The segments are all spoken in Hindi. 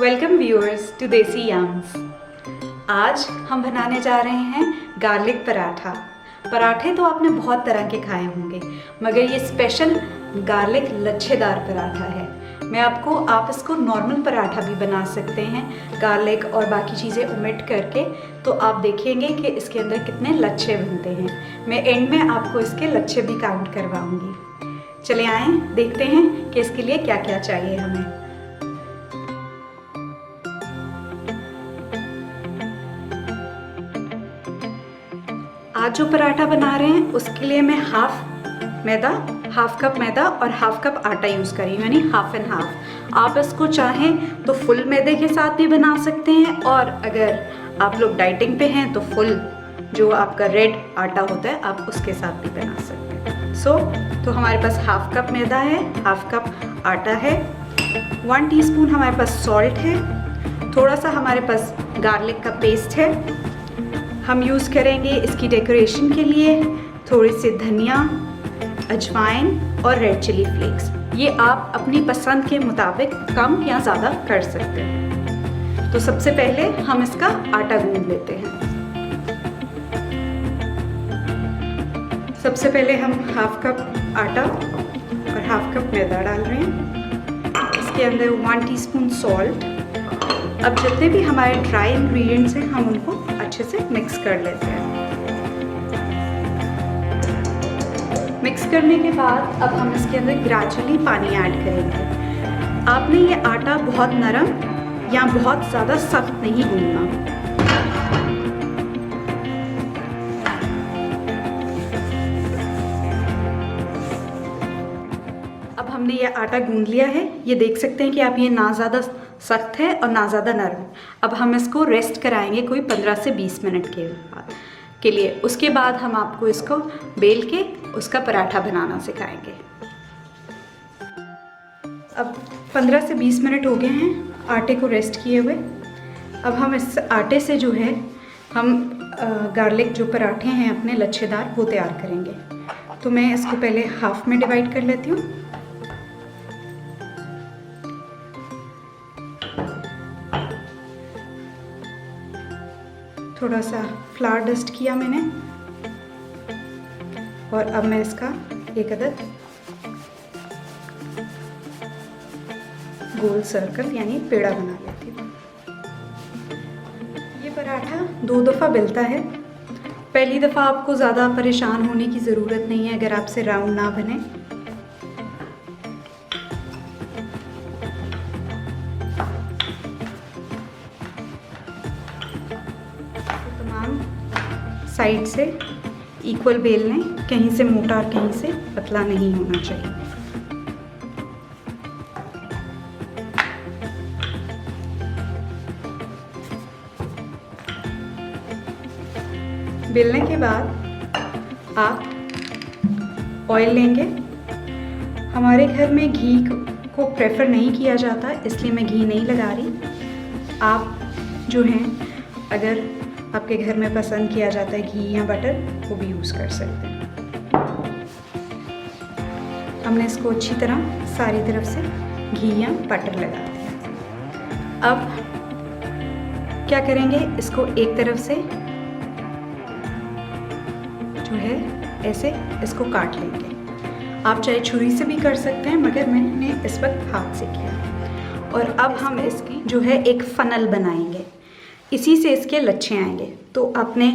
वेलकम व्यूअर्स टू देसी याम्स। आज हम बनाने जा रहे हैं गार्लिक पराठा। पराठे तो आपने बहुत तरह के खाए होंगे, मगर ये स्पेशल गार्लिक लच्छेदार पराठा है। आप इसको नॉर्मल पराठा भी बना सकते हैं, गार्लिक और बाकी चीज़ें ओमिट करके। तो आप देखेंगे कि इसके अंदर कितने लच्छे बनते हैं। मैं एंड में आपको इसके लच्छे भी काउंट करवाऊंगी। चले आएँ देखते हैं कि इसके लिए क्या क्या चाहिए हमें। आज जो पराठा बना रहे हैं उसके लिए मैं हाफ कप मैदा और हाफ कप आटा यूज़ करी, यानी हाफ एंड हाफ। आप इसको चाहें तो फुल मैदे के साथ भी बना सकते हैं, और अगर आप लोग डाइटिंग पे हैं तो फुल जो आपका रेड आटा होता है आप उसके साथ भी बना सकते हैं। तो हमारे पास हाफ कप मैदा है, हाफ कप आटा है, 1 टीस्पून हमारे पास सॉल्ट है, थोड़ा सा हमारे पास गार्लिक का पेस्ट है। हम यूज़ करेंगे इसकी डेकोरेशन के लिए थोड़ी सी धनिया, अजवाइन और रेड चिली फ्लेक्स। ये आप अपनी पसंद के मुताबिक कम या ज़्यादा कर सकते हैं। तो सबसे पहले हम इसका आटा गूंद लेते हैं। सबसे पहले हम हाफ कप आटा और हाफ कप मैदा डाल रहे हैं। इसके अंदर 1 टीस्पून सॉल्ट। अब जितने भी हमारे ड्राई इंग्रेडिएंट्स हैं हम उनको अच्छे से मिक्स कर लेते हैं। मिक्स करने के बाद अब हम इसके अंदर ग्रेजुअली पानी ऐड करेंगे। आपने ये आटा बहुत नरम या बहुत ज़्यादा सख्त नहीं गूंदना। अब हमने ये आटा गूंद लिया है। ये देख सकते हैं कि आप ये ना ज़्यादा सख्त है और ना ज़्यादा नरम। अब हम इसको रेस्ट कराएंगे कोई 15 से 20 मिनट के लिए। उसके बाद हम आपको इसको बेल के उसका पराठा बनाना सिखाएंगे। अब 15 से 20 मिनट हो गए हैं आटे को रेस्ट किए हुए। अब हम इस आटे से जो है हम गार्लिक जो पराठे हैं अपने लच्छेदार वो तैयार करेंगे। तो मैं इसको पहले हाफ में डिवाइड कर लेती हूँ। थोड़ा सा फ्लावर डस्ट किया मैंने, और अब मैं इसका एक अदद गोल सर्कल यानी पेड़ा बना लेती हूँ। ये पराठा 2 दफ़ा बेलता है। पहली दफ़ा आपको ज़्यादा परेशान होने की ज़रूरत नहीं है अगर आपसे राउंड ना बने। साइड से इक्वल बेल लें, कहीं से मोटा और कहीं से पतला नहीं होना चाहिए। बेलने के बाद आप ऑयल लेंगे। हमारे घर में घी को प्रेफर नहीं किया जाता, इसलिए मैं घी नहीं लगा रही। आप जो हैं अगर आपके घर में पसंद किया जाता है घी या बटर, वो भी यूज़ कर सकते हैं। हमने इसको अच्छी तरह सारी तरफ से घी या बटर लगा दिया। अब क्या करेंगे, इसको एक तरफ से जो है ऐसे इसको काट लेंगे। आप चाहे छुरी से भी कर सकते हैं, मगर मैंने इस वक्त हाथ से किया। और अब हम इसकी जो है एक फनल बनाएंगे। इसी से इसके लच्छे आएंगे। तो आपने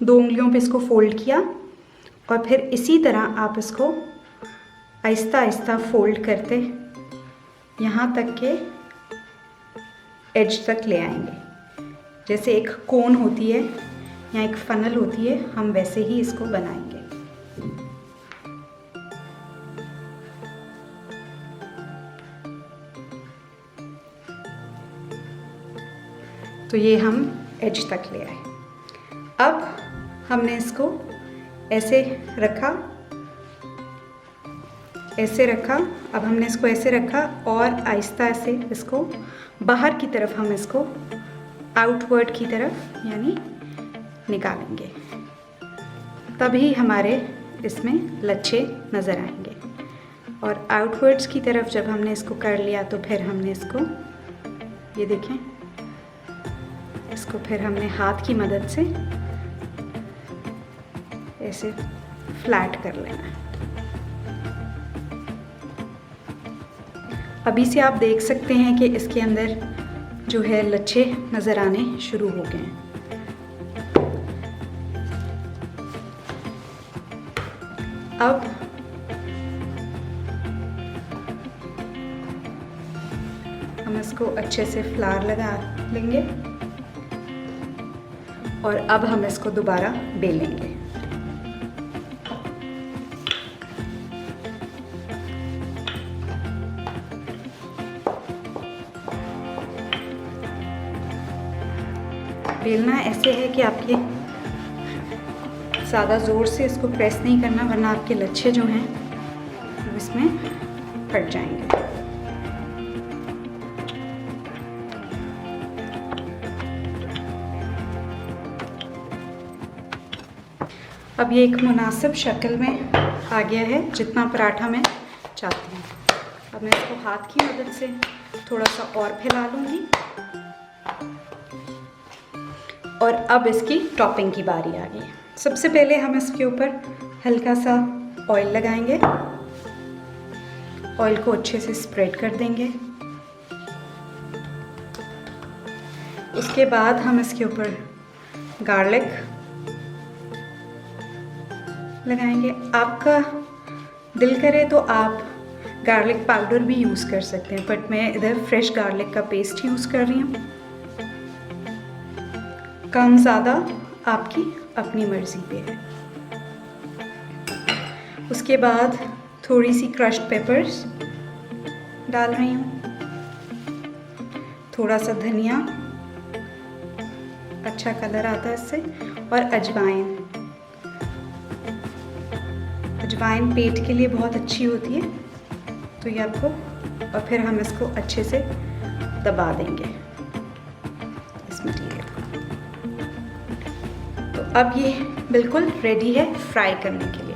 2 उंगलियों पे इसको फोल्ड किया और फिर इसी तरह आप इसको आहिस्ता आहिस्ता फोल्ड करते यहाँ तक के एज तक ले आएंगे। जैसे एक कोन होती है या एक फनल होती है, हम वैसे ही इसको बनाएंगे। तो ये हम एज तक ले आए। अब हमने इसको ऐसे रखा। अब हमने इसको ऐसे रखा और आहिस्ता से इसको बाहर की तरफ हम इसको आउटवर्ड की तरफ यानी निकालेंगे। तभी हमारे इसमें लच्छे नज़र आएंगे। और आउटवर्ड्स की तरफ जब हमने इसको कर लिया तो फिर हमने इसको ये देखें, इसको फिर हमने हाथ की मदद से ऐसे फ्लैट कर लेना है। अभी से आप देख सकते हैं कि इसके अंदर जो है लच्छे नज़र आने शुरू हो गए हैं। अब हम इसको अच्छे से फ्लावर लगा लेंगे और अब हम इसको दोबारा बेलेंगे। बेलना ऐसे है कि आपके ज़्यादा ज़ोर से इसको प्रेस नहीं करना, वरना आपके लच्छे जो हैं वो इसमें फट जाएंगे। अब ये एक मुनासिब शक्ल में आ गया है, जितना पराठा मैं चाहती हूँ। अब मैं इसको हाथ की मदद से थोड़ा सा और फैला लूँगी और अब इसकी टॉपिंग की बारी आ गई। सबसे पहले हम इसके ऊपर हल्का सा ऑयल लगाएंगे, ऑयल को अच्छे से स्प्रेड कर देंगे। उसके बाद हम इसके ऊपर गार्लिक लगाएंगे। आपका दिल करे तो आप गार्लिक पाउडर भी यूज़ कर सकते हैं, बट मैं इधर फ्रेश गार्लिक का पेस्ट यूज़ कर रही हूँ। कम ज़्यादा आपकी अपनी मर्ज़ी पे है। उसके बाद थोड़ी सी क्रश्ड पेपर्स डाल रही हूँ, थोड़ा सा धनिया, अच्छा कलर आता है इससे, और अजवाइन। अजवाइन पेट के लिए बहुत अच्छी होती है, तो ये आपको, और फिर हम इसको अच्छे से दबा देंगे इस मटीरियल को। तो अब ये बिल्कुल रेडी है फ्राई करने के लिए।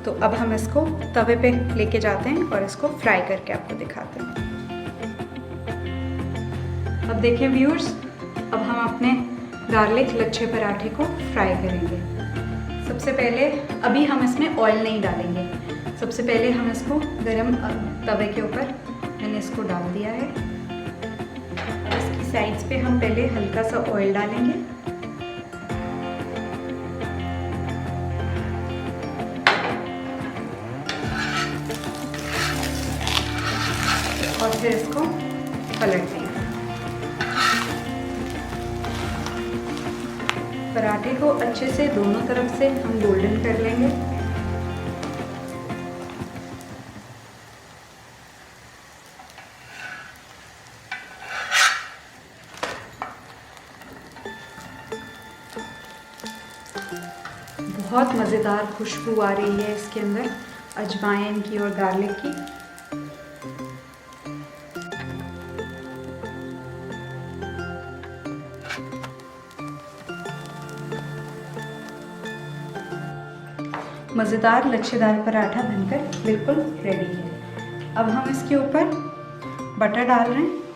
तो अब हम इसको तवे पे लेके जाते हैं और इसको फ्राई करके आपको दिखाते हैं। अब देखें व्यूअर्स, अब हम अपने गार्लिक लच्छे पराठे को फ्राई करेंगे। सबसे पहले अभी हम इसमें ऑयल नहीं डालेंगे, सबसे पहले हम इसको गरम तवे के ऊपर मैंने इसको डाल दिया है। अब इसकी साइड्स पे हम पहले हल्का सा ऑयल डालेंगे, और फिर इसको पलट देंगे। पराठे को अच्छे से दोनों तरफ से हम गोल्डन कर लेंगे। बहुत मज़ेदार खुशबू आ रही है इसके अंदर अजवाइन की और गार्लिक की। मज़ेदार लच्छेदार पराठा बनकर बिल्कुल रेडी है। अब हम इसके ऊपर बटर डाल रहे हैं।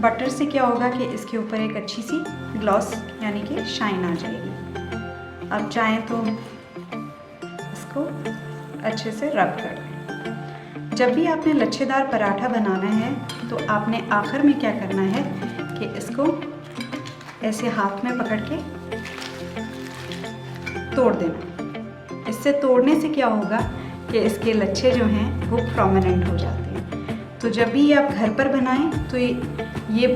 बटर से क्या होगा कि इसके ऊपर एक अच्छी सी ग्लॉस यानी कि शाइन आ जाएगी। आप चाहें तो इसको अच्छे से रब कर लें। जब भी आपने लच्छेदार पराठा बनाना है तो आपने आखिर में क्या करना है कि इसको ऐसे हाथ में पकड़ के तोड़ देना। इससे तोड़ने से क्या होगा कि इसके लच्छे जो हैं वो प्रोमिनेंट हो जाते हैं। तो जब भी आप घर पर बनाएं तो ये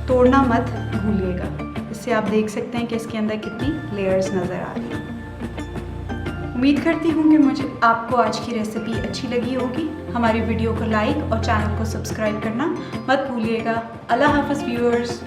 तोड़ना मत भूलिएगा। इससे आप देख सकते हैं कि इसके अंदर कितनी लेयर्स नज़र आ रही हैं। उम्मीद करती हूँ कि मुझे आपको आज की रेसिपी अच्छी लगी होगी। हमारी वीडियो को लाइक और चैनल को सब्सक्राइब करना मत भूलिएगा। अल्लाह हाफ़िज़ व्यूअर्स।